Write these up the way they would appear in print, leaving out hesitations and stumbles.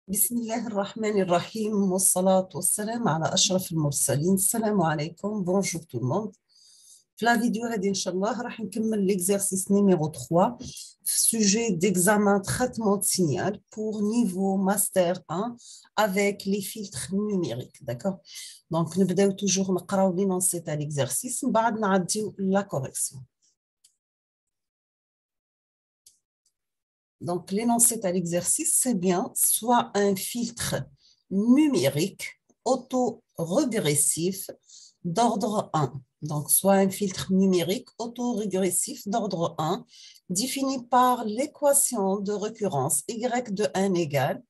بسم الله الرحمن الرحيم والصلاة والسلام على أشرف المرسلين. السلام عليكم. Bonjour tout le monde. في la vidéo هذه إن شاء الله راح نكمل l'exercice numéro 3 sujet d'examen traitement de signal pour niveau master 1 avec les filtres numériques. D'accord? Donc نبداو toujours نقراو l'énoncé تاع l'exercice من بعد نعديو la correction. Donc, l'énoncé à l'exercice, c'est bien soit un filtre numérique auto-régressif d'ordre 1. Donc, soit un filtre numérique auto-régressif d'ordre 1 défini par l'équation de récurrence y de 1 égale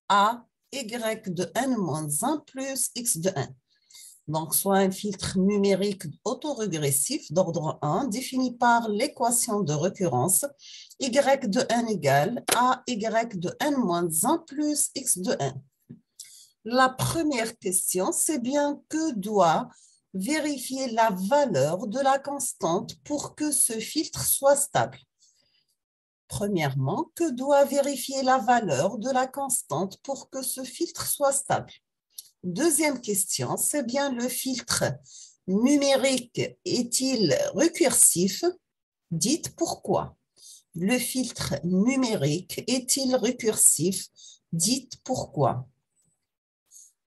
à y de n moins 1 plus x de 1. Donc, soit un filtre numérique autorégressif d'ordre 1 défini par l'équation de récurrence y de n égale à y de n moins 1 plus x de 1. La première question, c'est bien que doit vérifier la valeur de la constante pour que ce filtre soit stable. Premièrement, que doit vérifier la valeur de la constante pour que ce filtre soit stable. Deuxième question, c'est bien le filtre numérique est-il récursif? Dites pourquoi. Le filtre numérique est-il récursif? Dites pourquoi.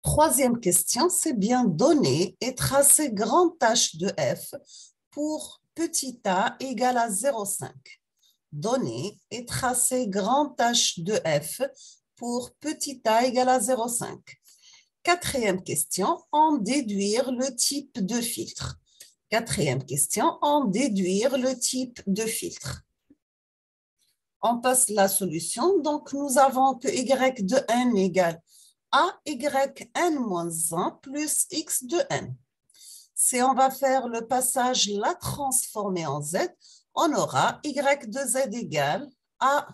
Troisième question, c'est bien donner et tracer grand H de f pour petit a égale à 0,5. Donner et tracer grand H de f pour petit a égale à 0,5. Quatrième question, en déduire le type de filtre. Quatrième question, en déduire le type de filtre. On passe la solution. Donc, nous avons que y de n égale à y n moins 1 plus x de n. Si on va faire le passage, la transformer en z, on aura y de z égale à...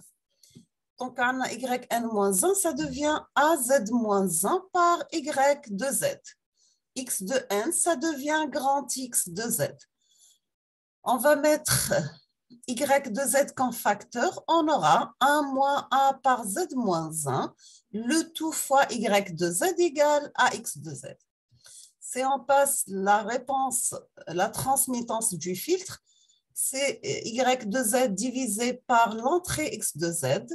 Donc, on a yn-1, ça devient az-1 par y de z. X de n, ça devient grand X de z. On va mettre y de z comme facteur. On aura 1 moins a par z moins 1. Le tout fois y de z égale à x de z. Si on passe la réponse, la transmittance du filtre, c'est y de z divisé par l'entrée x de z,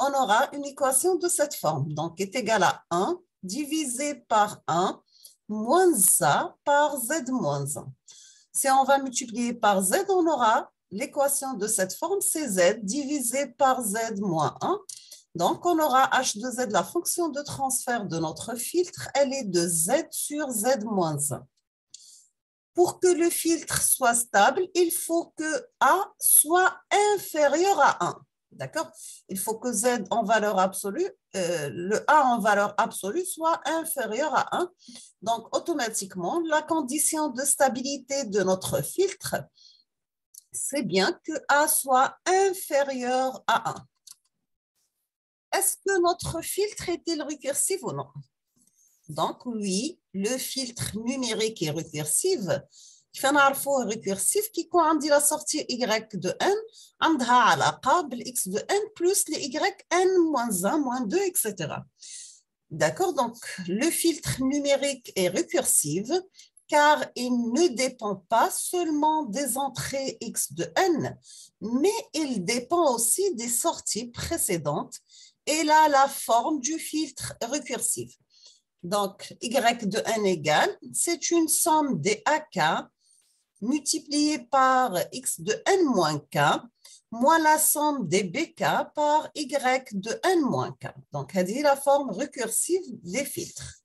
on aura une équation de cette forme. Donc, est égal à 1 divisé par 1 moins a par z moins 1. Si on va multiplier par z, on aura l'équation de cette forme, c'est z divisé par z moins 1. Donc, on aura h de z, la fonction de transfert de notre filtre, elle est de z sur z moins 1. Pour que le filtre soit stable, il faut que A soit inférieur à 1. D'accord? Il faut que Z en valeur absolue, le A en valeur absolue soit inférieur à 1. Donc, automatiquement, la condition de stabilité de notre filtre, c'est bien que A soit inférieur à 1. Est-ce que notre filtre est-il récursif ou non? Donc, oui, le filtre numérique est récursif. كيف نعرفوه récursif كي يكون عندي la sortie y de n عندها علاقة بالx de n plus les y n moins 1, moins 2, etc. D'accord? Donc, le filtre numérique est récursif car il ne dépend pas seulement des entrées x de n, mais il dépend aussi des sorties précédentes et là, la forme du filtre récursif. Donc, y de n égale, c'est une somme des AK multipliée par x de n moins k, moins la somme des BK par y de n moins k. Donc, c'est la forme récursive des filtres.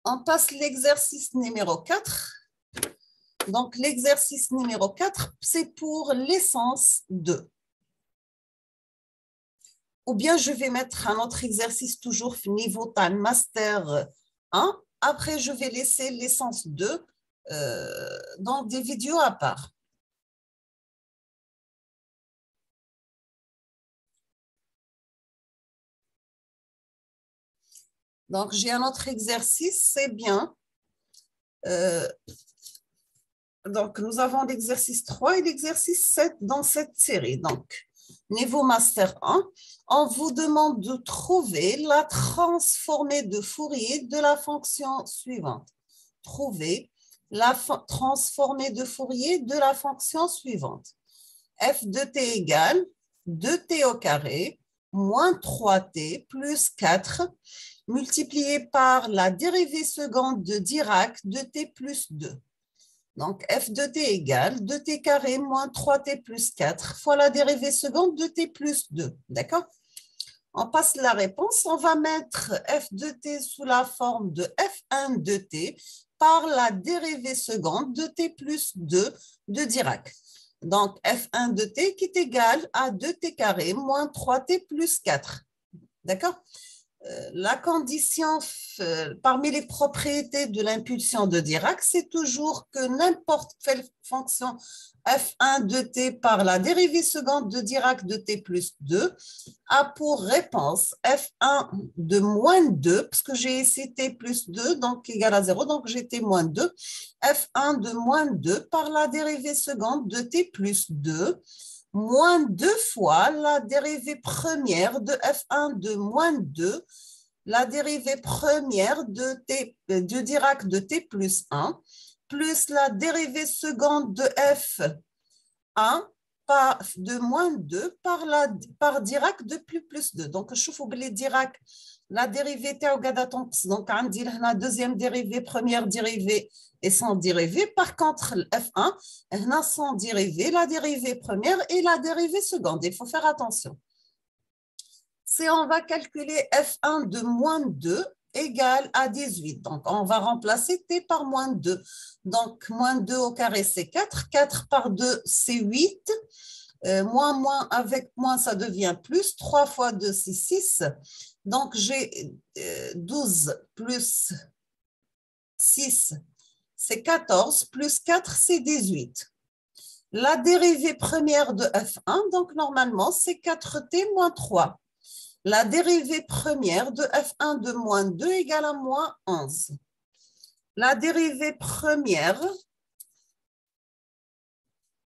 On passe l'exercice numéro 4. Donc, l'exercice numéro 4, c'est pour l'essence 2. Ou bien je vais mettre un autre exercice toujours niveau tal master 1. Après, je vais laisser l'essence 2 dans des vidéos à part. Donc, j'ai un autre exercice, c'est bien. Donc, nous avons l'exercice 3 et l'exercice 7 dans cette série. Donc, Niveau Master 1, on vous demande de trouver la transformée de Fourier de la fonction suivante. Trouver la transformée de Fourier de la fonction suivante. F de t égale 2t au carré moins 3t plus 4 multiplié par la dérivée seconde de Dirac de t plus 2. Donc, f de t égale 2t carré moins 3t plus 4 fois la dérivée seconde de t plus 2. D'accord? On passe la réponse. On va mettre f de t sous la forme de f1 de t par la dérivée seconde de t plus 2 de Dirac. Donc, f1 de t qui est égal à 2t carré moins 3t plus 4. D'accord? La condition parmi les propriétés de l'impulsion de Dirac, c'est toujours que n'importe quelle fonction f1 de t par la dérivée seconde de Dirac de t plus 2 a pour réponse f1 de moins 2, parce que j'ai ici t plus 2, donc égal à 0, donc j'ai t moins 2, f1 de moins 2 par la dérivée seconde de t plus 2, moins 2 fois la dérivée première de f1 de moins 2, la dérivée première de Dirac de t plus 1, plus la dérivée seconde de f1 de moins 2 par Dirac de plus 2. Donc, je vous les Dirac, la dérivée donc on dit la deuxième dérivée, première dérivée et sans dérivée. Par contre, f1, on a sans dérivée, la dérivée première et la dérivée seconde. Il faut faire attention. Si on va calculer f1 de moins 2 égale à 18. Donc, on va remplacer t par moins 2. Donc, moins 2 au carré, c'est 4. 4 par 2, c'est 8. Moins avec moins, ça devient plus. 3 fois 2, c'est 6. Donc, j'ai 12 plus 6, c'est 14. Plus 4, c'est 18. La dérivée première de f1, donc normalement, c'est 4t moins 3. La dérivée première de f1 de moins 2 égale à moins 11. La dérivée première,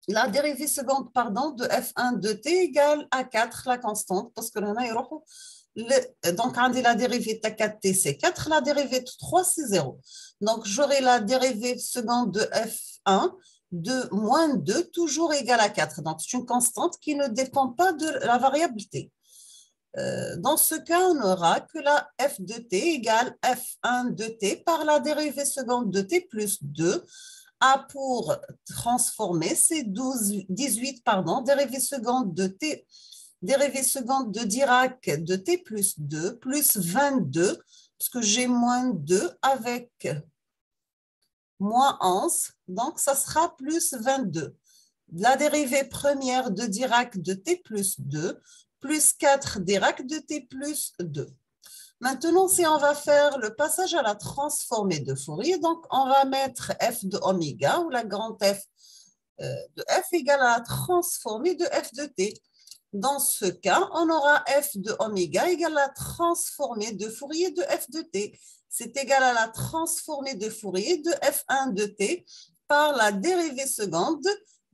la dérivée seconde, pardon, de f1 de t égale à 4, la constante, parce que là, donc on dit la dérivée de 4t, c'est 4, la dérivée de 3, c'est 0. Donc, j'aurai la dérivée seconde de f1 de moins 2, toujours égale à 4. Donc, c'est une constante qui ne dépend pas de la variabilité. Dans ce cas, on aura que la f de t égale f1 de t par la dérivée seconde de t plus 2 a pour transformer ces 18, dérivée seconde de t, dérivée seconde de Dirac de t plus 2 plus 22, parce que j'ai moins 2 avec moins 11, donc ça sera plus 22. La dérivée première de Dirac de t plus 2 plus 4 Dirac de t plus 2. Maintenant, si on va faire le passage à la transformée de Fourier, donc on va mettre f de oméga, ou la grande f de f égale à la transformée de f de t. Dans ce cas, on aura f de oméga égale à la transformée de Fourier de f de t. C'est égal à la transformée de Fourier de f1 de t par la dérivée seconde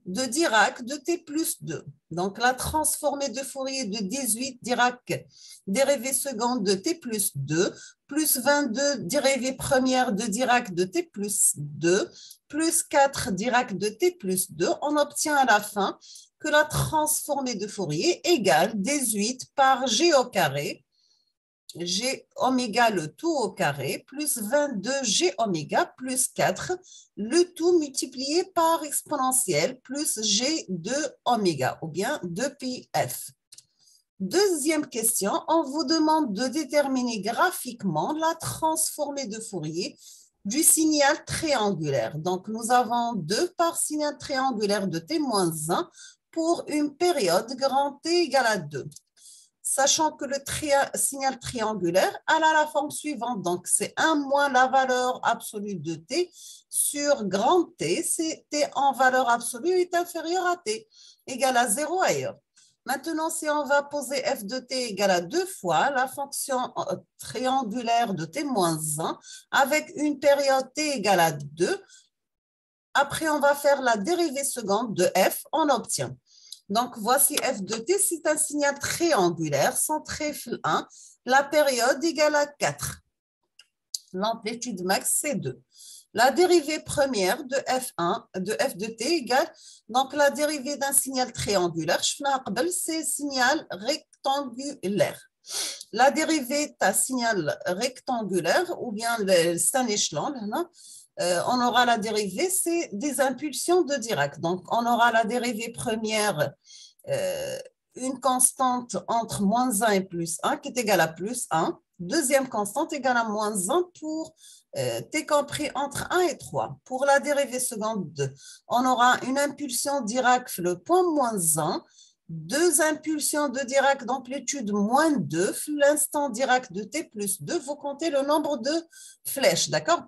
de Dirac de t plus 2. Donc, la transformée de Fourier de 18 Dirac, dérivée seconde de t plus 2, plus 22 dérivée première de Dirac de t plus 2, plus 4 Dirac de t plus 2, on obtient à la fin que la transformée de Fourier égale 18 par g au carré, g oméga le tout au carré, plus 22 g oméga plus 4, le tout multiplié par exponentielle, plus g de oméga, ou bien 2πf. Deuxième question, on vous demande de déterminer graphiquement la transformée de Fourier du signal triangulaire. Donc, nous avons 2 par signal triangulaire de t-1 pour une période grand T égale à 2. Sachant que le signal triangulaire a la forme suivante. Donc, c'est 1 moins la valeur absolue de t sur grand T. C'est t en valeur absolue est inférieur à t, égal à 0 ailleurs. Maintenant, si on va poser f de t égale à 2 fois la fonction triangulaire de t-1 avec une période t égale à 2, après, on va faire la dérivée seconde de f, on obtient Donc, voici f de t, c'est un signal triangulaire centré F1. La période égale à 4. L'amplitude max, c'est 2. La dérivée première de f1, de f de t égale, donc la dérivée d'un signal triangulaire, c'est signal rectangulaire. La dérivée d'un signal rectangulaire, ou bien c'est un échelon, on aura la dérivée, c'est des impulsions de Dirac. Donc, on aura la dérivée première, une constante entre moins 1 et plus 1 qui est égale à plus 1. Deuxième constante égale à moins 1 pour t compris entre 1 et 3. Pour la dérivée seconde 2, on aura une impulsion Dirac, le point moins 1, deux impulsions de Dirac d'amplitude moins 2, l'instant Dirac de t plus 2, vous comptez le nombre de flèches, d'accord?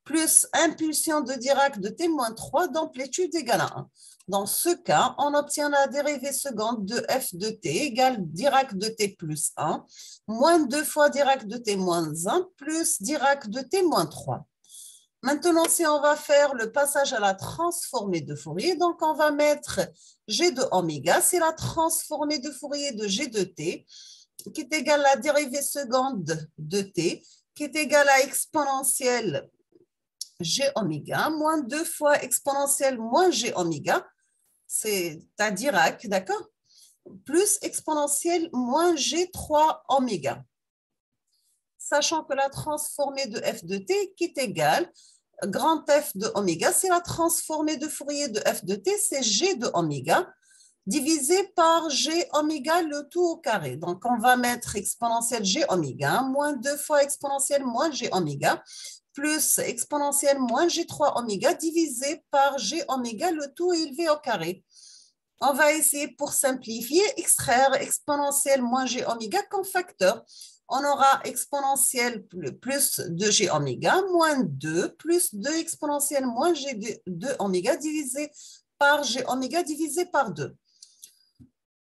Plus impulsion de Dirac de t moins 3 d'amplitude égale à 1. Dans ce cas, on obtient la dérivée seconde de f de t égale Dirac de t plus 1, moins 2 fois Dirac de t moins 1, plus Dirac de t moins 3. Maintenant, si on va faire le passage à la transformée de Fourier, donc on va mettre g de oméga, c'est la transformée de Fourier de g de t, qui est égale à la dérivée seconde de t, qui est égale à exponentielle g oméga, moins 2 fois exponentielle moins g oméga, c'est à Dirac, d'accord? Plus exponentielle moins g3 oméga. Sachant que la transformée de f de t qui est égale grand F de oméga, c'est la transformée de Fourier de f de t, c'est g de oméga, divisé par g oméga le tout au carré. Donc, on va mettre exponentielle g oméga, moins 2 fois exponentielle moins g oméga, plus exponentielle moins g3 oméga, divisé par g oméga le tout élevé au carré. On va essayer, pour simplifier, extraire exponentielle moins g oméga comme facteur. On aura exponentielle plus 2g oméga moins 2 plus 2 exponentielle moins g2 oméga divisé par g oméga divisé par 2.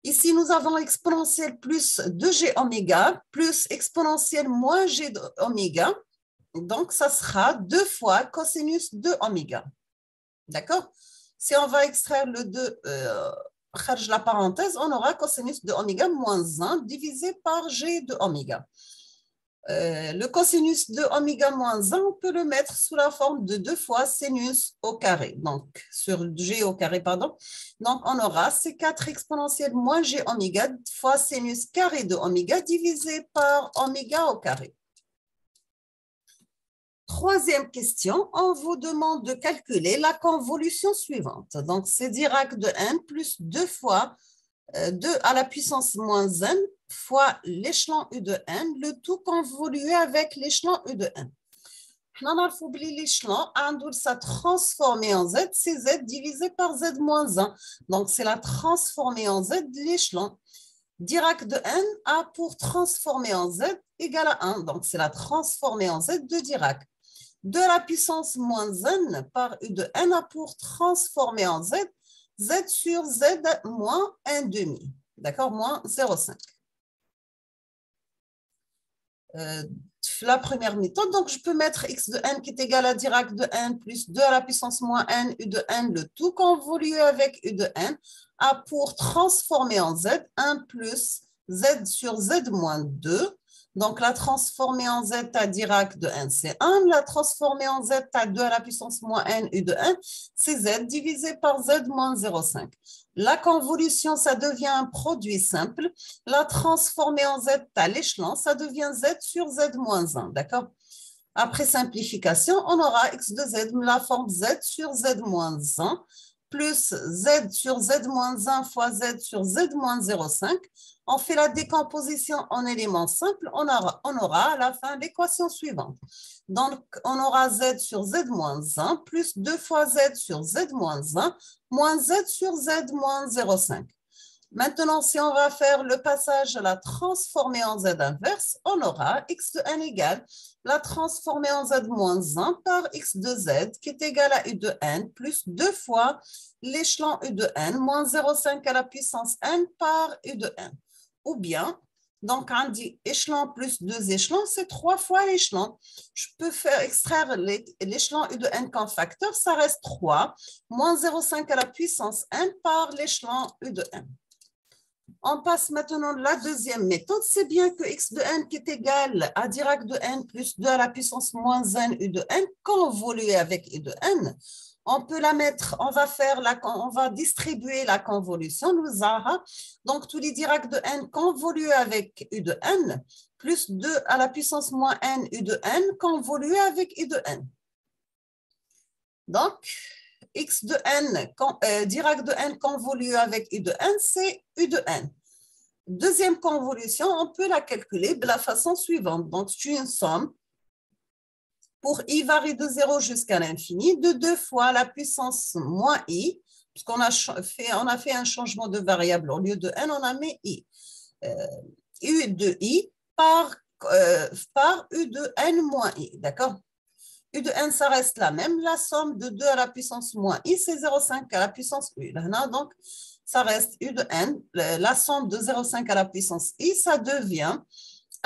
Ici, nous avons exponentielle plus 2g oméga plus exponentielle moins g oméga. Donc, ça sera 2 fois cosinus de oméga. D'accord? Si on va extraire le 2, la parenthèse, on aura cosinus de oméga moins 1 divisé par g de oméga. Le cosinus de oméga moins 1, on peut le mettre sous la forme de 2 fois sinus au carré, donc sur g au carré, pardon. Donc, on aura C4 exponentielle moins g oméga fois sinus carré de oméga divisé par oméga au carré. Troisième question, on vous demande de calculer la convolution suivante. Donc, c'est Dirac de n plus 2 fois 2 à la puissance moins n fois l'échelon U de n, le tout convolué avec l'échelon U de n. On a oublié l'échelon, on ça transformé en z, c'est z divisé par z moins 1. Donc, c'est la transformée en z de l'échelon. Dirac de n a pour transformer en z égale à 1. Donc, c'est la transformée en z de Dirac. De la puissance moins n par U de n a pour transformer en z, z sur z moins 1 demi, d'accord, moins 0,5. La première méthode, donc je peux mettre x de n qui est égal à Dirac de n plus 2 à la puissance moins n, U de n, le tout convolué avec U de n, a pour transformer en z 1 plus z sur z moins 2. Donc, la transformée en z à Dirac de n, c'est 1. La transformée en z à 2 à la puissance moins n, U de n, c'est z divisé par z moins 0,5. La convolution, ça devient un produit simple. La transformée en z à l'échelon, ça devient z sur z moins 1, d'accord? Après simplification, on aura x de z, la forme z sur z moins 1, plus z sur z moins 1 fois z sur z moins 0,5. On fait la décomposition en éléments simples, on aura à la fin l'équation suivante. Donc, on aura z sur z moins 1 plus 2 fois z sur z moins 1 moins z sur z moins 0,5. Maintenant, si on va faire le passage à la transformée en z inverse, on aura x de n égale la transformée en z moins 1 par x de z qui est égal à u de n plus 2 fois l'échelon u de n moins 0,5 à la puissance n par u de n. Ou bien, Donc, on dit échelon plus 2 échelons, c'est 3 fois l'échelon. Je peux faire extraire l'échelon U de n comme facteur, ça reste 3, moins 0,5 à la puissance n par l'échelon U de n. On passe maintenant à la deuxième méthode. C'est bien que x de n qui est égal à Dirac de n plus 2 à la puissance moins n U de n convolué avec U de n. On peut la mettre, on va distribuer la convolution, nous a. Donc, tous les Dirac de n convolués avec U de n, plus 2 à la puissance moins n U de n convolué avec U de n. Donc, x de n, Dirac de n convolué avec U de n, c'est U de n. Deuxième convolution, on peut la calculer de la façon suivante. Donc, c'est une somme pour i varie de 0 jusqu'à l'infini, de 2 fois la puissance moins i, puisqu'on a fait un changement de variable. Au lieu de n, on a mis i. U de i par U de n moins i, d'accord? U de n, ça reste la même. La somme de 2 à la puissance moins i, c'est 0,5 à la puissance u. Donc, ça reste U de n. La somme de 0,5 à la puissance i, ça devient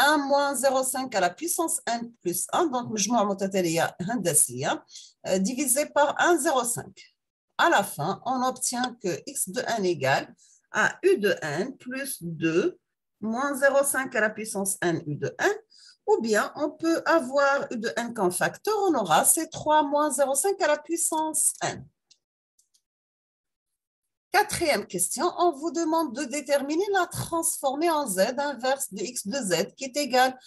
1 moins 0,5 à la puissance n plus 1, donc مجموع متتالية هندسية divisé par 1,05. À la fin, on obtient que x de n égale à U de n plus 2 moins 0,5 à la puissance n U de n, ou bien on peut avoir U de n comme facteur, on aura c'est 3 moins 0,5 à la puissance n. Quatrième question, on vous demande de déterminer la transformée en z inverse de x de z qui est égale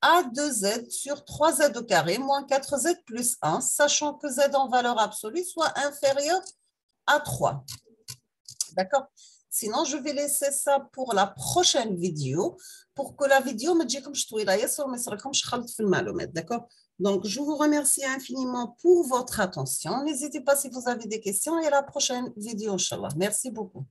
à 2z sur 3z au carré moins 4z plus 1, sachant que z en valeur absolue soit inférieur à 3. D'accord? Sinon, je vais laisser ça pour la prochaine vidéo, pour que la vidéo me dise comme je trouve d'accord? Donc, je vous remercie infiniment pour votre attention. N'hésitez pas si vous avez des questions et à la prochaine vidéo, Inch'Allah. Merci beaucoup.